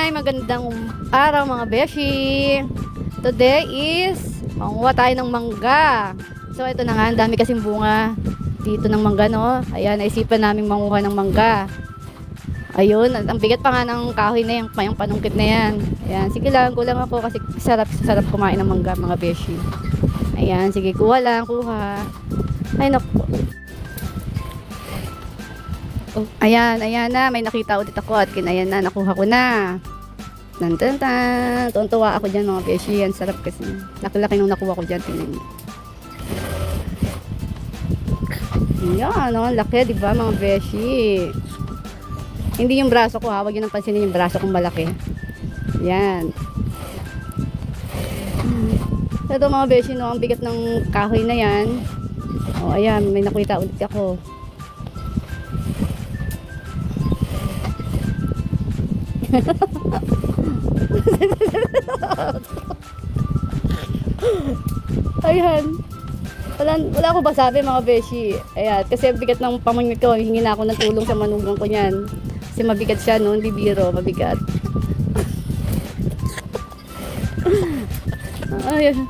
Hi! Magandang araw mga beshi! Today is manguha tayo ng mangga. So ito na nga, ang dami kasing bunga dito ng mangga, no? Ayan, naisipan namin manguha ng mangga. Ayun, ang bigat pa nga ng kahoy na yung panungkit na yan. Ayan, sige lang, kulang ako kasi sarap kumain ng mangga mga beshi. Ayan, sige, kuha lang, kuha. Ay naku. Oh, ayan na, may nakita ulit ako at ayan na, nakuha ko na. Tan. Tuwa ako dyan mga beshi. Yan, sarap kasi. Laki-laki nung nakuha ko dyan. Tingnan niyo. Yan, no? Laki, di ba mga beshi? Hindi yung braso ko, ha? Huwag yun ang pansinin yung braso kong malaki. Yan. Ito mga beshi, no? Ang bigat ng kahoy na yan. O, ayan, may nakita ulit ako. Ayan. Wala ko ba sabi mga beshi. Ayan, kasi bigat ng pamangit ko. Hingi na ako ng tulong sa manugang ko niyan. Kasi mabigat siya noon, di biro, mabigat. Ayan.